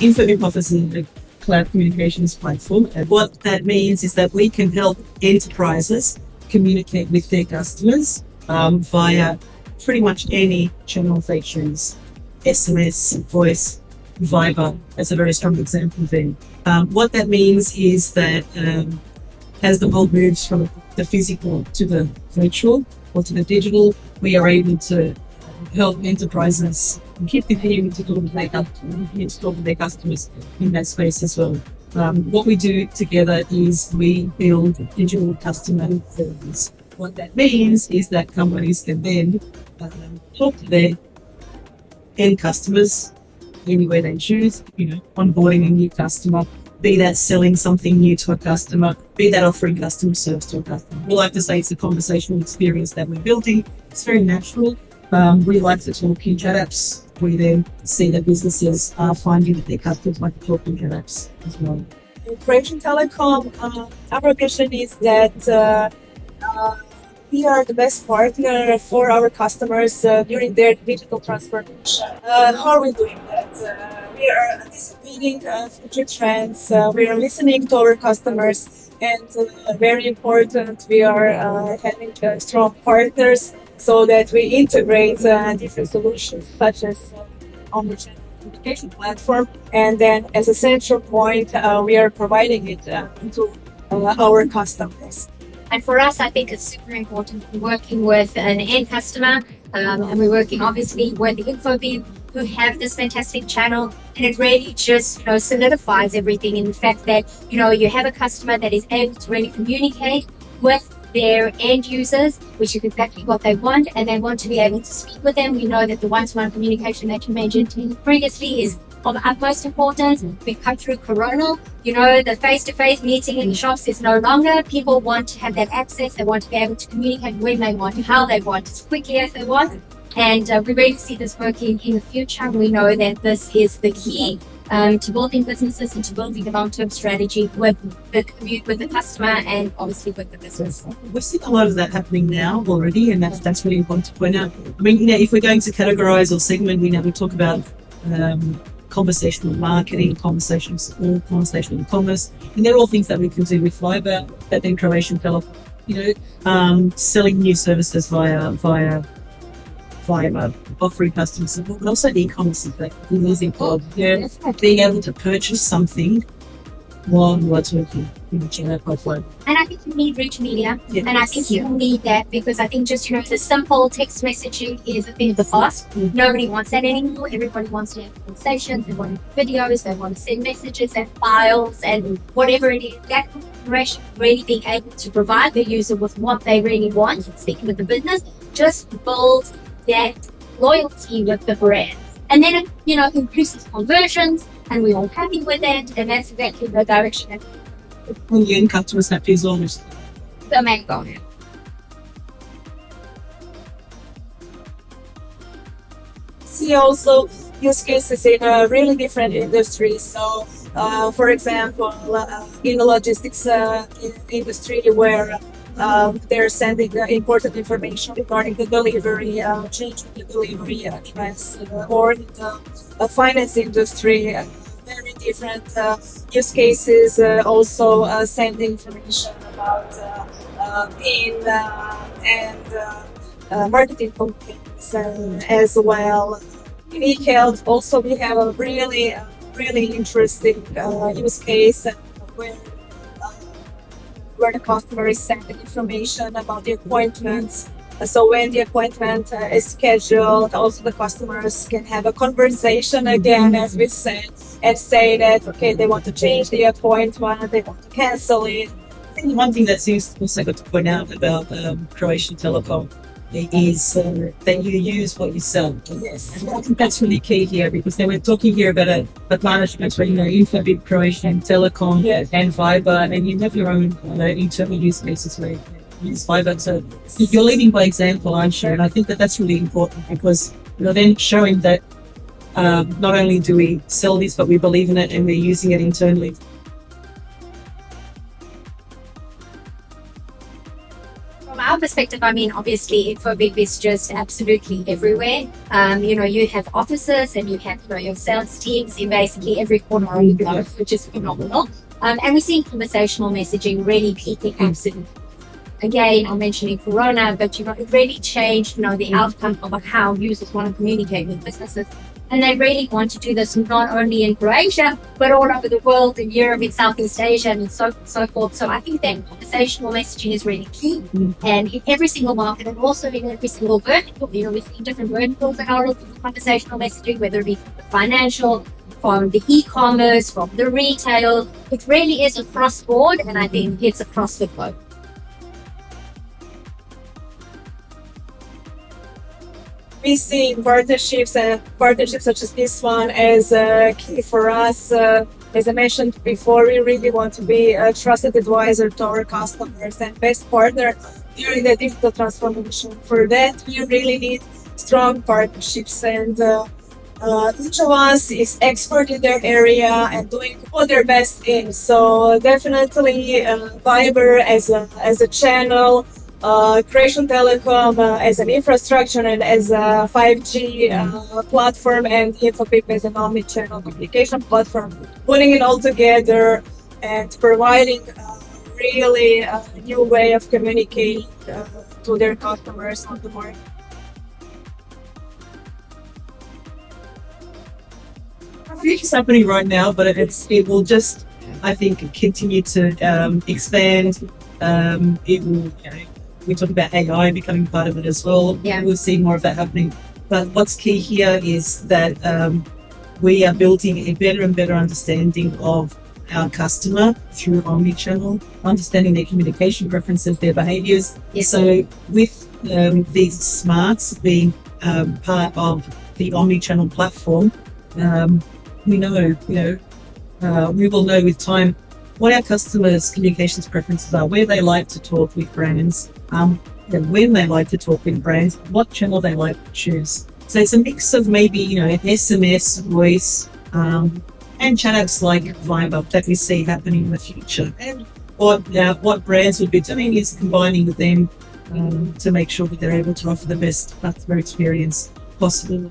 Infobip offers a cloud communications platform. And what that means is that we can help enterprises communicate with their customers via pretty much any channel they choose. SMS, voice, Viber, that's a very strong example there. What that means is that as the world moves from the physical to the virtual or to the digital, we are able to help enterprises keep continuing to talk to their customers in that space as well. What we do together is we build digital customer service. What that means is that companies can then talk to their end customers anywhere they choose, onboarding a new customer, be that selling something new to a customer, be that offering customer service to a customer. We like to say it's a conversational experience that we're building. It's very natural. We like to talk in chat apps. We then see that businesses are finding that their customers like to talk in chat apps as well. In Croatian Telecom, our vision is that we are the best partner for our customers during their digital transformation. How are we doing that? We are anticipating future trends. We are listening to our customers, and very important, we are having strong partners so that we integrate different solutions such as omnichannel communication platform, and then as a central point, we are providing it to our customers. And for us, I think it's super important working with an end customer, and we're working obviously with Infobip, who have this fantastic channel, and it really just solidifies everything in the fact that you have a customer that is able to really communicate with their end users, which is exactly what they want, and they want to be able to speak with them. We know that the one-to-one communication that you mentioned previously is of utmost importance. We've come through Corona. The face-to-face meeting in the shops is no longer. People want to have that access. They want to be able to communicate when they want, how they want, as quickly as they want. And we really see this working in the future. We know that this is the key to building businesses and to building a long-term strategy with the customer and obviously with the business. We're seeing a lot of that happening now already, and that's really important to point out. I mean, if we're going to categorize or segment, we talk about conversational marketing, conversational support, conversational commerce, and they're all things that we can do with Viber, that then Croatian Telecom, selling new services via offering customer support, but also e-commerce effect is important. Being able to purchase something while you are talking in the channel pipeline. And I think you need rich media, and I think you need that because I think just the simple text messaging is a thing of the past. Nobody wants that anymore. Everybody wants to have conversations, they want videos, they want to send messages and files and whatever it is. That configuration, really being able to provide the user with what they really want, speaking with the business, just build that loyalty with the brand. And then it, increases conversions, and we're all happy with it, and that's exactly the direction that when the end customers happy as well. The main goal. See also use cases in really different industries. So, for example, in the logistics industry, where they're sending important information regarding the delivery, change of the delivery address, or in the finance industry, very different use cases, also sending information about PIN and marketing campaigns as well. In e-health, also we have a really interesting use case where the customer is sending information about the appointments. So when the appointment is scheduled, also the customers can have a conversation again, as we said, and say that, okay, they want to change the appointment, they want to cancel it. I think one thing that seems also good to point out about Croatian Telecom is that you use what you sell. Yes. And I think that's really key here, because then we're talking here about a partnership between Infobip, Croatian Telecom, and Viber, and you have your own internal use cases where you use Viber. So you're leading by example, aren't you? And I think that that's really important, because you're then showing that not only do we sell this, but we believe in it and we're using it internally. From our perspective, I mean, obviously, Infobip is just absolutely everywhere. You have offices and you have, your sales teams in basically every corner of the globe, which is phenomenal. And we're seeing conversational messaging really peaking absolutely. Again, I'm mentioning Corona, but it really changed, the outcome of how users want to communicate with businesses. And they really want to do this not only in Croatia, but all over the world, in Europe, in Southeast Asia, and so forth. So I think that conversational messaging is really key. And in every single market, and also in every single vertical, we see different verticals that are looking for conversational messaging, whether it be from the financial, from the e-commerce, from the retail. It really is across board, and I think it's across the globe. We see partnerships such as this one as key for us. As I mentioned before, we really want to be a trusted advisor to our customers and best partner during the digital transformation. For that, we really need strong partnerships, and each of us is expert in their area and doing what they're best in. So definitely Viber as a channel, Croatian Telecom as an infrastructure and as a 5G platform, and Infobip as an omni-channel communication platform, putting it all together and providing really a new way of communicating to their customers on the market. Future's happening right now, but it will just, I think, continue to expand. It will, we talk about AI becoming part of it as well. Yeah. We'll see more of that happening. But what's key here is that we are building a better and better understanding of our customer through omnichannel, understanding their communication preferences, their behaviors. Yes. So with these smarts being part of the omnichannel platform, we will know with time what our customers' communications preferences are, where they like to talk with brands, and when they like to talk with brands, what channel they like to choose. So it's a mix of maybe, SMS, voice, and chat apps like Viber that we see happening in the future. And what brands would be doing is combining with them to make sure that they're able to offer the best customer experience possible.